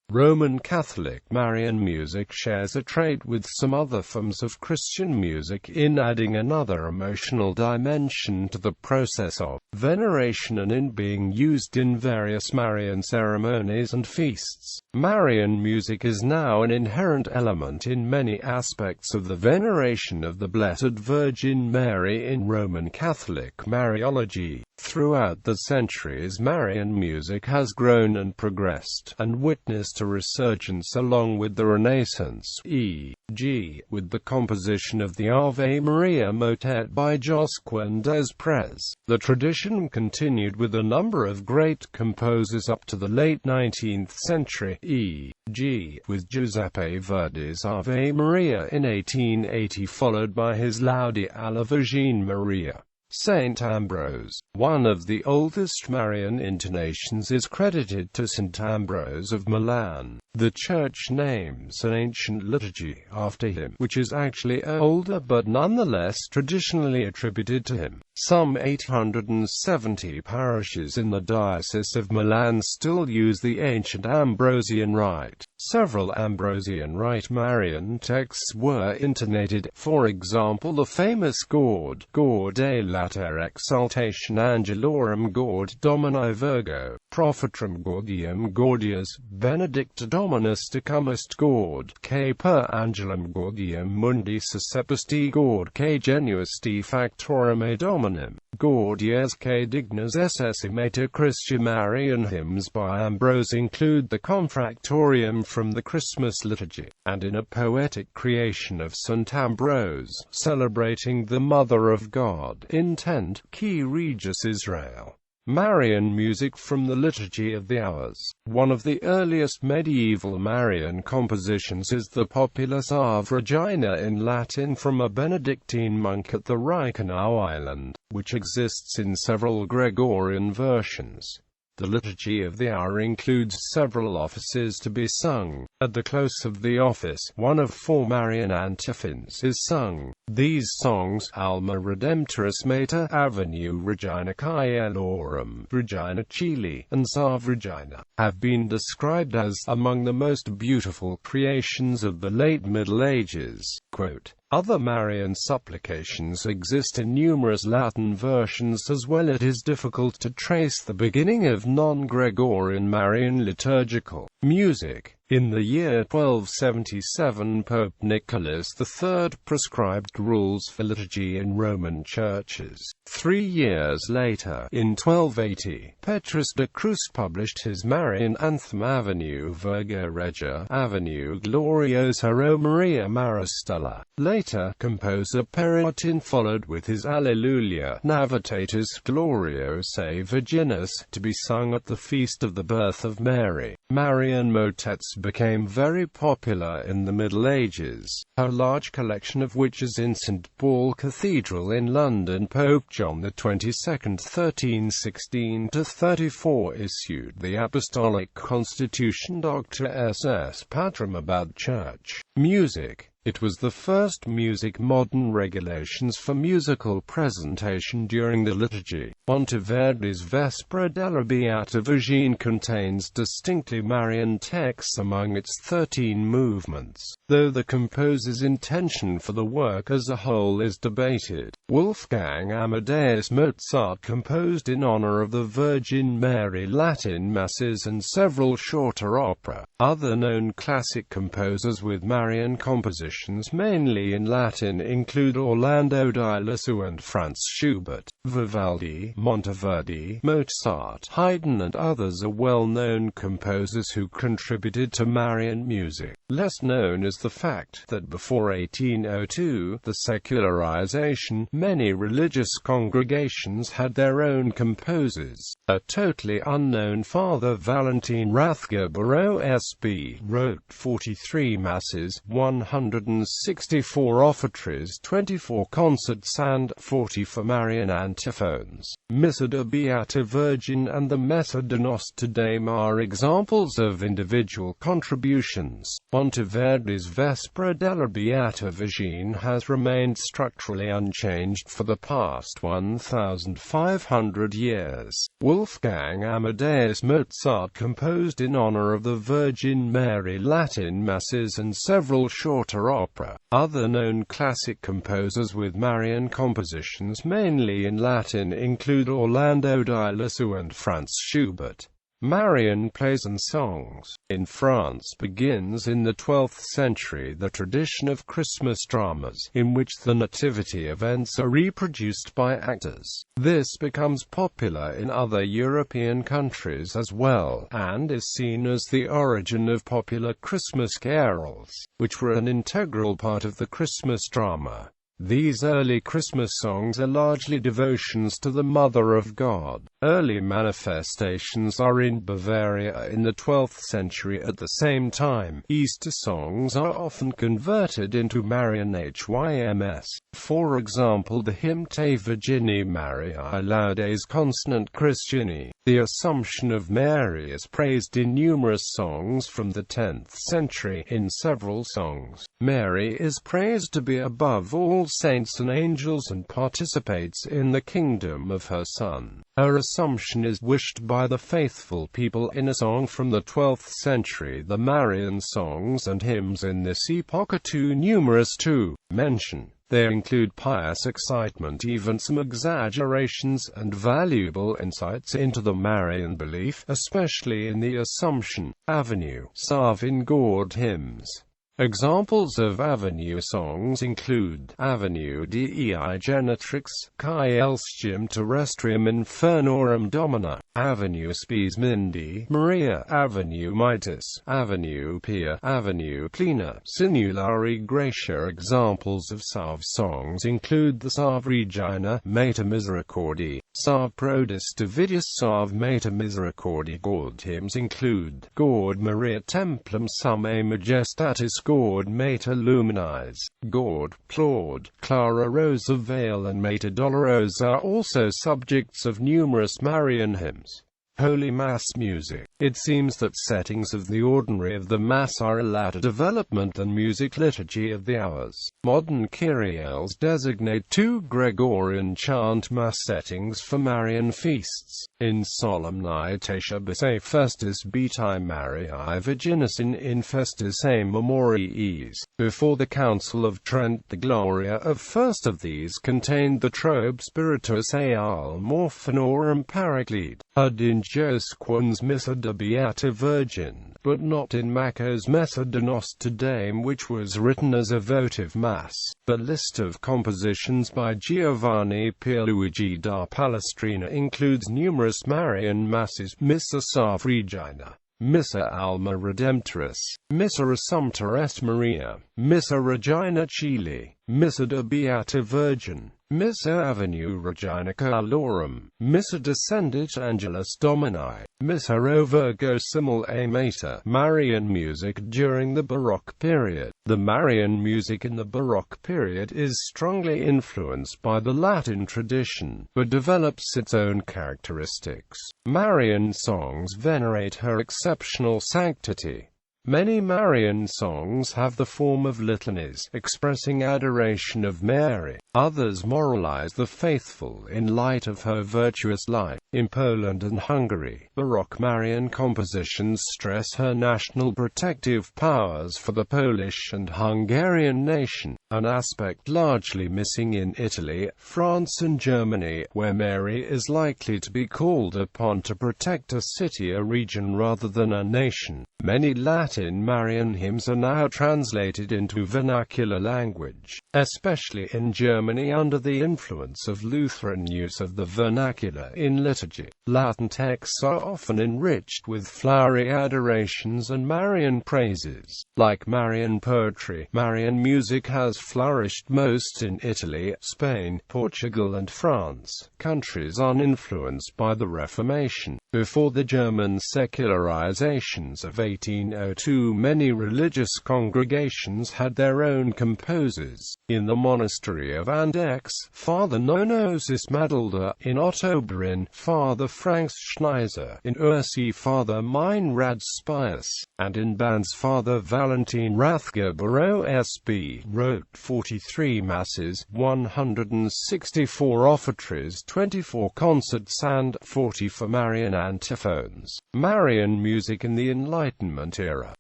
Roman Catholic Marian music shares a trait with some other forms of Christian music in adding another emotional dimension to the process of veneration and in being used in various Marian ceremonies and feasts. Marian music is now an inherent element in many aspects of the veneration of the Blessed Virgin Mary in Roman Catholic Mariology. Throughout the centuries, Marian music has grown and progressed, and witnessed a resurgence along with the Renaissance, e.g., with the composition of the Ave Maria motet by Josquin des Prez. The tradition continued with a number of great composers up to the late 19th century, e.g., with Giuseppe Verdi's Ave Maria in 1880, followed by his Laudi alla Vergine Maria. Saint Ambrose, one of the oldest Marian intonations, is credited to St. Ambrose of Milan. The Church names an ancient liturgy after him, which is actually older but nonetheless traditionally attributed to him. Some 870 parishes in the Diocese of Milan still use the ancient Ambrosian rite. Several Ambrosian rite Marian texts were intonated, for example the famous Gaud e Later Exaltation Angelorum Gaud Domini Virgo, Prophetrum Gaudium Gaudius, Benedicta Dominus Decumust Gaud, que per Angelum Gaudium Mundi Suscepesti Gaud que Genuisti Factorum e Dominum, Gaudies que Dignas Essimata Christi. Marian hymns by Ambrose include the Confractorium from the Christmas liturgy, and in a poetic creation of St. Ambrose, celebrating the Mother of God, intent, qui regis Israel. Marian music from the Liturgy of the Hours. One of the earliest medieval Marian compositions is the Populus Ave Regina in Latin from a Benedictine monk at the Reichenau island, which exists in several Gregorian versions. The Liturgy of the Hour includes several offices to be sung. At the close of the office, one of 4 Marian antiphons is sung. These songs, Alma Redemptoris Mater, Avenue Regina Caelorum, Regina Caeli, and Salve Regina, have been described as among the most beautiful creations of the late Middle Ages. Quote, other Marian supplications exist in numerous Latin versions as well. It is difficult to trace the beginning of non-Gregorian Marian liturgical music. In the year 1277, Pope Nicholas III prescribed rules for liturgy in Roman churches. 3 years later, in 1280, Petrus de Cruz published his Marian anthem Avenue Virgo Regia, Avenue Gloriosa o Maria Maristella. Later, composer Perotin followed with his Alleluia Navitatis Gloriosae Virginis, to be sung at the feast of the birth of Mary. Marian motets became very popular in the Middle Ages, a large collection of which is in St. Paul Cathedral in London. Pope John XXII, 1316–34, issued the Apostolic Constitution Doctor SS Patrum about church music. It was the first music modern regulations for musical presentation during the liturgy. Monteverdi's Vespera della Beata Vergine contains distinctly Marian texts among its 13 movements, though the composer's intention for the work as a whole is debated. Wolfgang Amadeus Mozart composed in honor of the Virgin Mary Latin masses and several shorter opera. Other known classic composers with Marian compositions mainly in Latin include Orlando di Lassu and Franz Schubert. Vivaldi, Monteverdi, Mozart, Haydn and others are well-known composers who contributed to Marian music. Less known is the fact that before 1802, the secularization, many religious congregations had their own composers. A totally unknown Father Valentin Rathgeber OSB wrote 43 masses, 164 offertories, 24 concerts and 40 for Marian antiphons. Missa de Beata Virgin and the Messa de Nostra Dame are examples of individual contributions. Monteverdi's Vespra della Beata Vergine has remained structurally unchanged for the past 1,500 years. Wolfgang Amadeus Mozart composed in honor of the Virgin Mary Latin masses and several shorter opera. Other known classic composers with Marian compositions mainly in Latin include Orlando di Lassu and Franz Schubert. Marian plays and songs in France begins in the 12th century. The tradition of Christmas dramas, in which the nativity events are reproduced by actors. This becomes popular in other European countries as well, and is seen as the origin of popular Christmas carols, which were an integral part of the Christmas drama. These early Christmas songs are largely devotions to the Mother of God. Early manifestations are in Bavaria in the 12th century. At the same time, Easter songs are often converted into Marian hymns. For example, the hymn Te Virgini Mariae Laudes Constant Christiani. The Assumption of Mary is praised in numerous songs from the 10th century. In several songs, Mary is praised to be above all saints and angels and participates in the kingdom of her Son. Her Assumption is wished by the faithful people in a song from the 12th century. The Marian songs and hymns in this epoch are too numerous to mention. They include pious excitement, even some exaggerations, and valuable insights into the Marian belief, especially in the Assumption. Avenue Sarvin Gord hymns. Examples of Avenue songs include Avenue Dei Genetrix, Kai Elscium Terrestrium Infernorum Domina, Avenue Spes Mindi, Maria, Avenue Mitis, Avenue Pia, Avenue Plena, Sinulari Gratia. Examples of Salve songs include the Salve Regina, Mater Misericordiae, Salve Prodis Davidus, Salve Mater Misericordiae. Gord hymns include Gord Maria Templum Summae Majestatis, Gord Mater Luminis, Gord, Claude, Clara Rosa Vale and Mater Dolorosa are also subjects of numerous Marian hymns. Holy Mass music. It seems that settings of the ordinary of the Mass are a later development than music liturgy of the hours. Modern Kyrielles designate two Gregorian chant Mass settings for Marian feasts. In Solemnitatio Bise Festis Beatae Mariae Virginis in Festis a Memoriis. Before the Council of Trent, the Gloria of first of these contained the Trobe Spiritus al Morphinorum Paraclete, had in Josquin's Missa de Beata Virgin, but not in Macco's Messa de Nostra Dame, which was written as a votive Mass. The list of compositions by Giovanni Pierluigi da Palestrina includes numerous Marian Masses: Missa Salve Regina, Missa Alma Redemptoris, Missa Assumpta Est Maria, Missa Regina Chili, Missa de Beata Virgin, Missa Avenue Regina Caelorum, Missa Descendit Angelus Domini, Missa O Virgo Simul a Mater. Marian music during the Baroque period. The Marian music in the Baroque period is strongly influenced by the Latin tradition, but develops its own characteristics. Marian songs venerate her exceptional sanctity. Many Marian songs have the form of litanies, expressing adoration of Mary. Others moralize the faithful in light of her virtuous life. In Poland and Hungary, Baroque Marian compositions stress her national protective powers for the Polish and Hungarian nation, an aspect largely missing in Italy, France and Germany, where Mary is likely to be called upon to protect a city or region rather than a nation. Many Latin Marian hymns are now translated into vernacular language, especially in Germany under the influence of Lutheran use of the vernacular in liturgy. Latin texts are often enriched with flowery adorations and Marian praises. Like Marian poetry, Marian music has flourished most in Italy, Spain, Portugal and France, countries uninfluenced by the Reformation. Before the German secularizations of 1802, many religious congregations had their own composers. In the monastery of Andex, Father Nonosis Madalda; in Ottobrin, Father Franz Schneiser; in Ursi, Father Meinrad Spius; and in Banz, Father Valentin Rathgeber OSB, wrote 43 masses, 164 offertories, 24 concerts and 40 for Marian antiphons. Marian music in the Enlightenment era.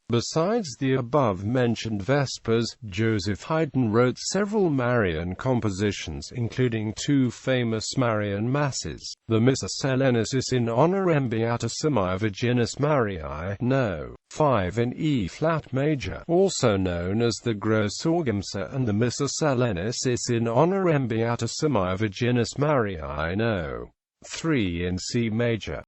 Besides the above-mentioned Vespers, Joseph Haydn wrote several Marian compositions, including two famous Marian masses: the Missa Solennis in honorem Beatissimi Virginis Mariae, No. 5 in E-flat major, also known as the Großorgemsa, and the Missa Solennis in honorem Beatissimi Virginis Mariae, No. 3 in C major.